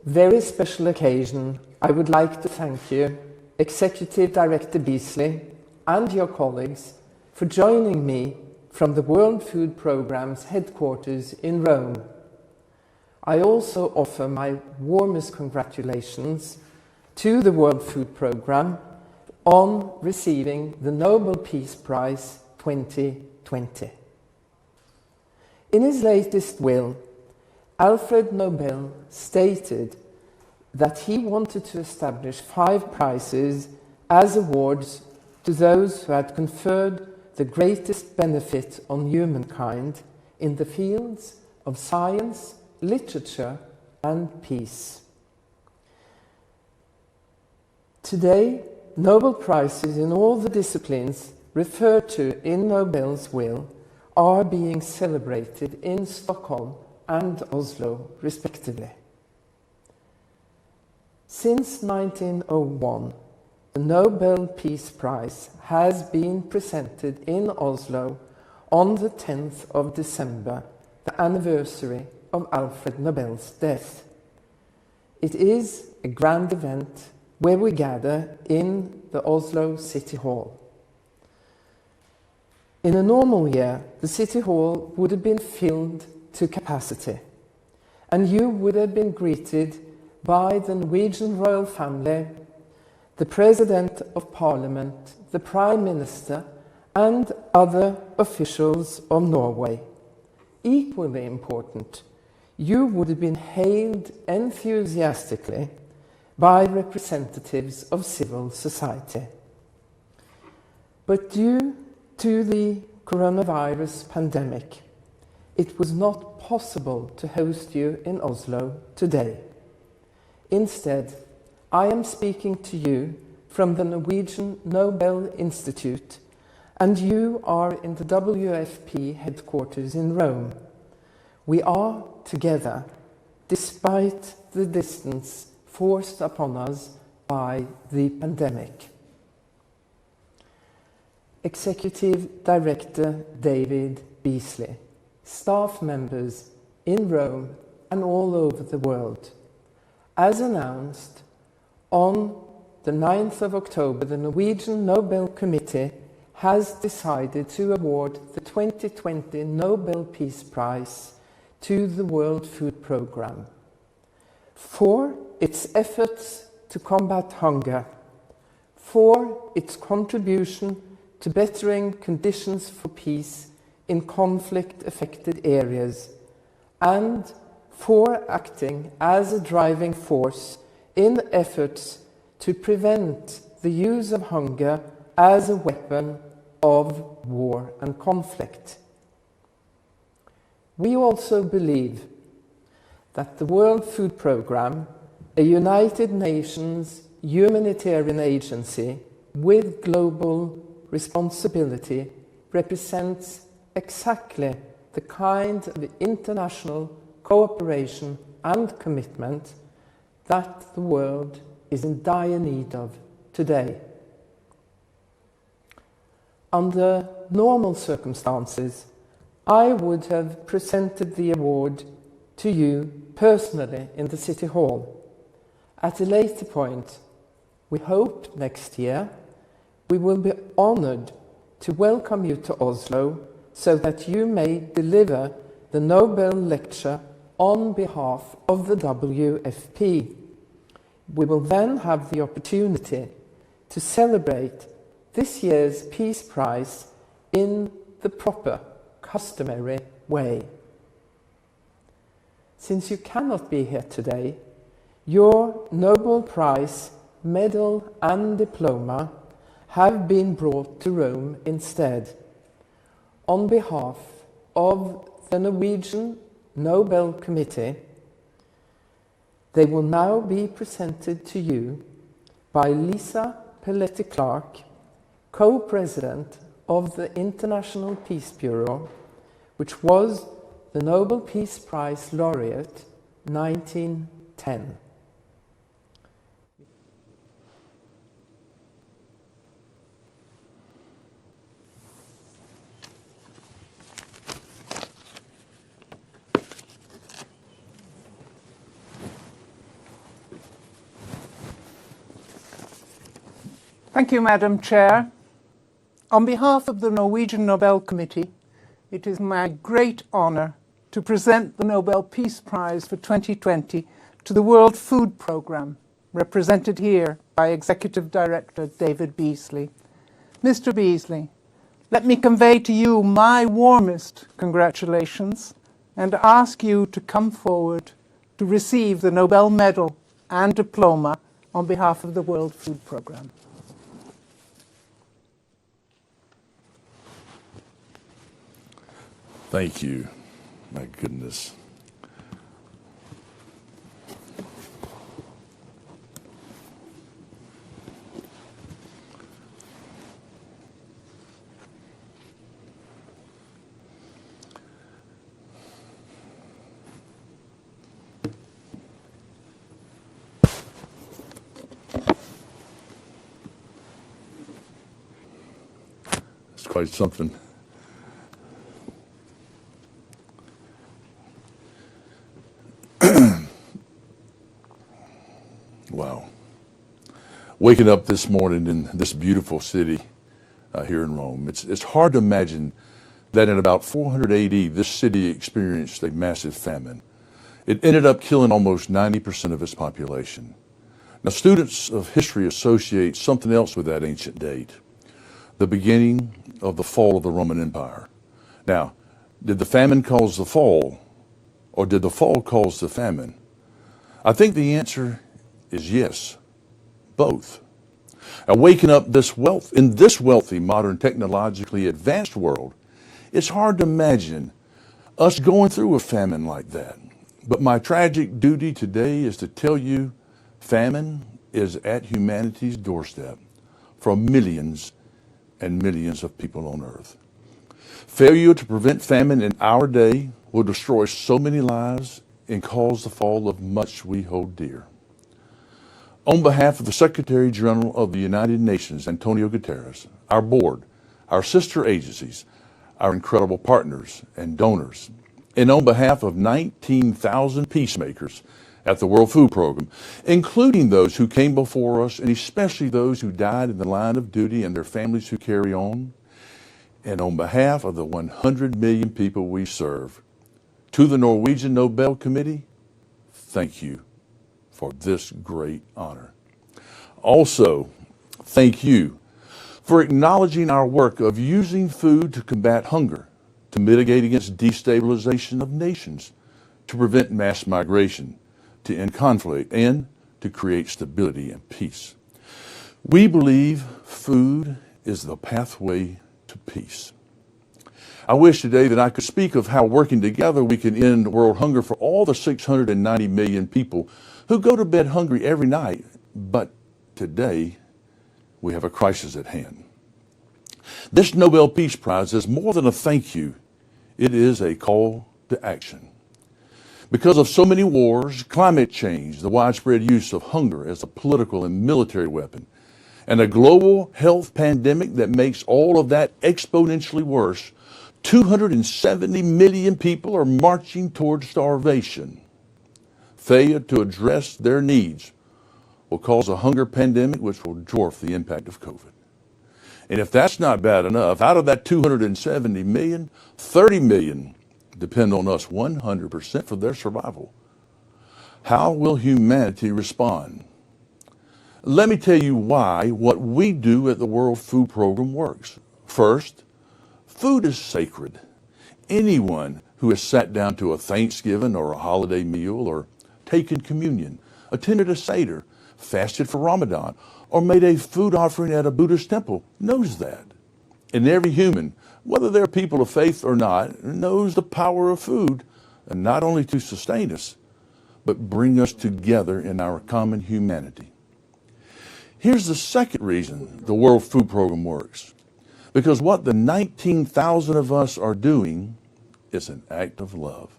Very special occasion, I would like to thank you, Executive Director Beasley, and your colleagues for joining me from the World Food Programme's headquarters in Rome. I also offer my warmest congratulations to the World Food Programme on receiving the Nobel Peace Prize 2020. In his latest will, Alfred Nobel stated that he wanted to establish 5 prizes as awards to those who had conferred the greatest benefit on humankind in the fields of science, literature, and peace. Today, Nobel Prizes in all the disciplines referred to in Nobel's will are being celebrated in Stockholm and Oslo, respectively. Since 1901, the Nobel Peace Prize has been presented in Oslo on the 10th of December, the anniversary of Alfred Nobel's death. It is a grand event where we gather in the Oslo City Hall. In a normal year, the City Hall would have been filled to capacity, and you would have been greeted by the Norwegian royal family, the President of Parliament, the Prime Minister, and other officials of Norway. Equally important, you would have been hailed enthusiastically by representatives of civil society. But due to the coronavirus pandemic, it was not possible to host you in Oslo today. Instead, I am speaking to you from the Norwegian Nobel Institute, and you are in the WFP headquarters in Rome. We are together, despite the distance forced upon us by the pandemic. Executive Director David Beasley, staff members in Rome and all over the world. As announced, on the 9th of October, the Norwegian Nobel Committee has decided to award the 2020 Nobel Peace Prize to the World Food Programme for its efforts to combat hunger, for its contribution to bettering conditions for peace in conflict-affected areas, and for acting as a driving force in efforts to prevent the use of hunger as a weapon of war and conflict. We also believe that the World Food Programme, a United Nations humanitarian agency with global responsibility, represents exactly the kind of international cooperation and commitment that the world is in dire need of today. Under normal circumstances, I would have presented the award to you personally in the City Hall. At a later point, we hope next year, we will be honoured to welcome you to Oslo so that you may deliver the Nobel Lecture on behalf of the WFP. We will then have the opportunity to celebrate this year's Peace Prize in the proper, customary way. Since you cannot be here today, your Nobel Prize medal and diploma have been brought to Rome instead. On behalf of the Norwegian Nobel Committee, they will now be presented to you by Lisa Pelletti-Clark, co-president of the International Peace Bureau, which was the Nobel Peace Prize laureate 1910. Thank you, Madam Chair. On behalf of the Norwegian Nobel Committee, it is my great honour to present the Nobel Peace Prize for 2020 to the World Food Programme, represented here by Executive Director David Beasley. Mr. Beasley, let me convey to you my warmest congratulations and ask you to come forward to receive the Nobel Medal and Diploma on behalf of the World Food Programme. Thank you. My goodness. It's quite something. Wow. Waking up this morning in this beautiful city here in Rome, it's hard to imagine that in about 400 AD, this city experienced a massive famine. It ended up killing almost 90% of its population. Now, students of history associate something else with that ancient date, the beginning of the fall of the Roman Empire. Now, did the famine cause the fall, or did the fall cause the famine? I think the answer is yes, both. Now, waking up in this wealthy, modern, technologically advanced world, it's hard to imagine us going through a famine like that. But my tragic duty today is to tell you famine is at humanity's doorstep for millions and millions of people on earth. Failure to prevent famine in our day will destroy so many lives and cause the fall of much we hold dear. On behalf of the Secretary General of the United Nations, Antonio Guterres, our board, our sister agencies, our incredible partners and donors, and on behalf of 19,000 peacemakers at the World Food Program, including those who came before us and especially those who died in the line of duty and their families who carry on, and on behalf of the 100 million people we serve, to the Norwegian Nobel Committee, thank you for this great honor. Also, thank you for acknowledging our work of using food to combat hunger, to mitigate against destabilization of nations, to prevent mass migration, to end conflict, and to create stability and peace. We believe food is the pathway to peace. I wish today that I could speak of how working together we can end world hunger for all the 690 million people who go to bed hungry every night, but today we have a crisis at hand. This Nobel Peace Prize is more than a thank you. It is a call to action. Because of so many wars, climate change, the widespread use of hunger as a political and military weapon, and a global health pandemic that makes all of that exponentially worse, 270 million people are marching toward starvation. Failure to address their needs will cause a hunger pandemic which will dwarf the impact of COVID. And if that's not bad enough, out of that 270 million, 30 million depend on us 100% for their survival. How will humanity respond Let me tell you why what we do at the World Food Program works. First, food is sacred. Anyone who has sat down to a Thanksgiving or a holiday meal or taken communion, attended a Seder, fasted for Ramadan, or made a food offering at a Buddhist temple knows that. And every human, whether they're people of faith or not, knows the power of food, and not only to sustain us, but bring us together in our common humanity. Here's the second reason the World Food Program works. Because what the 19,000 of us are doing is an act of love.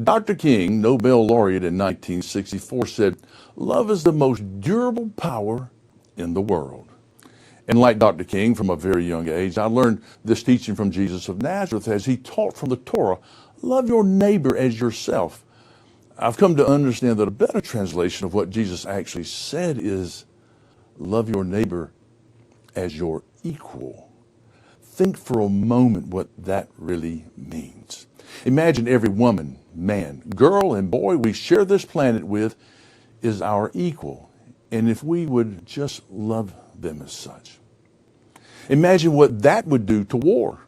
Dr. King, Nobel laureate in 1964, said, "Love is the most durable power in the world." And like Dr. King, from a very young age, I learned this teaching from Jesus of Nazareth as he taught from the Torah, love your neighbor as yourself. I've come to understand that a better translation of what Jesus actually said is, love your neighbor as your equal. Think for a moment what that really means. Imagine every woman, man, girl, and boy we share this planet with is our equal. And if we would just love them as such. Imagine what that would do to war,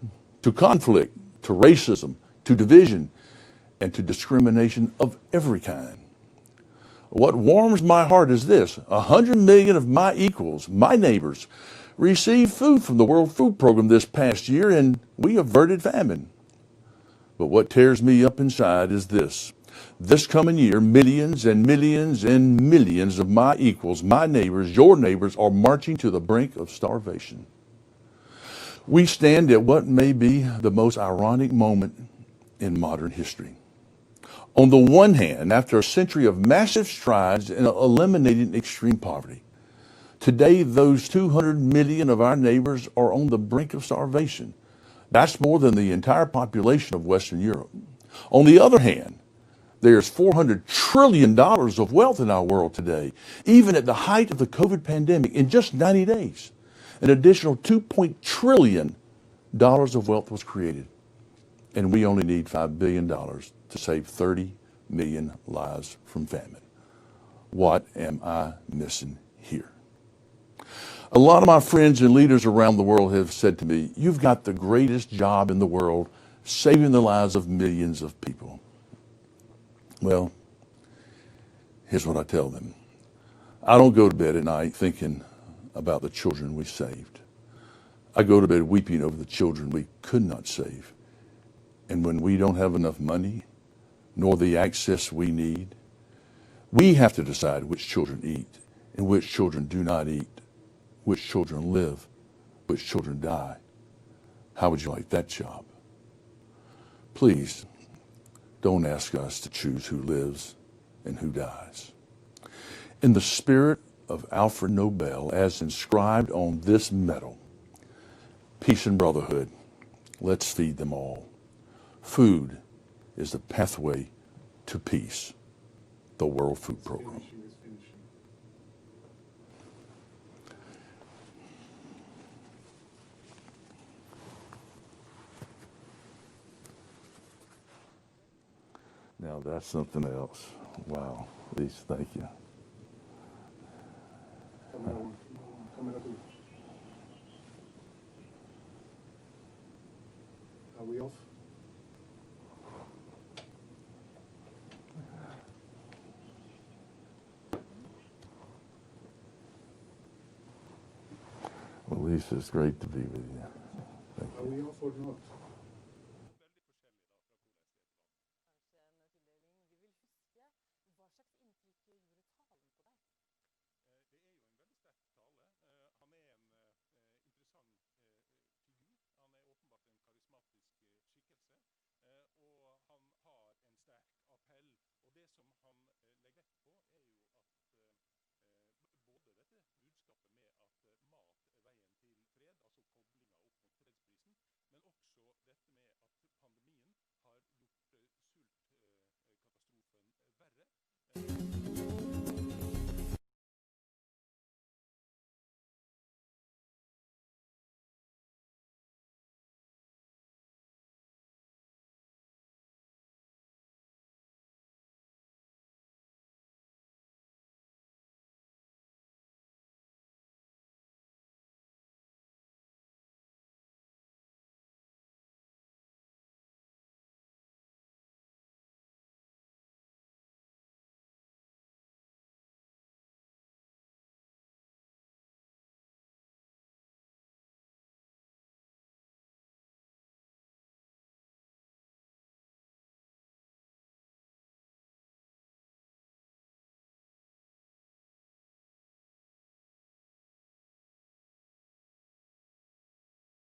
to conflict, to racism, to division, and to discrimination of every kind. What warms my heart is this: 100 million of my equals, my neighbors, received food from the World Food Program this past year, and we averted famine. But what tears me up inside is this: this coming year, millions and millions and millions of my equals, my neighbors, your neighbors, are marching to the brink of starvation. We stand at what may be the most ironic moment in modern history. On the one hand, after a century of massive strides in eliminating extreme poverty, today those 200 million of our neighbors are on the brink of starvation. That's more than the entire population of Western Europe. On the other hand, there's $400 trillion of wealth in our world today. Even at the height of the COVID pandemic, in just 90 days, an additional $2 trillion of wealth was created. And we only need $5 billion to save 30 million lives from famine. What am I missing here? A lot of my friends and leaders around the world have said to me, "You've got the greatest job in the world, saving the lives of millions of people." Well, here's what I tell them. I don't go to bed at night thinking about the children we saved. I go to bed weeping over the children we could not save. And when we don't have enough money, nor the access we need, we have to decide which children eat and which children do not eat, which children live, which children die. How would you like that job? Please, don't ask us to choose who lives and who dies. In the spirit of Alfred Nobel, as inscribed on this medal, peace and brotherhood, let's feed them all. Food is the pathway to peace. The World Food Program. Now that's something else. Wow. Please, thank you. Are we off? Well, Lisa, it's great to be with you. Thank Are you. we off or not?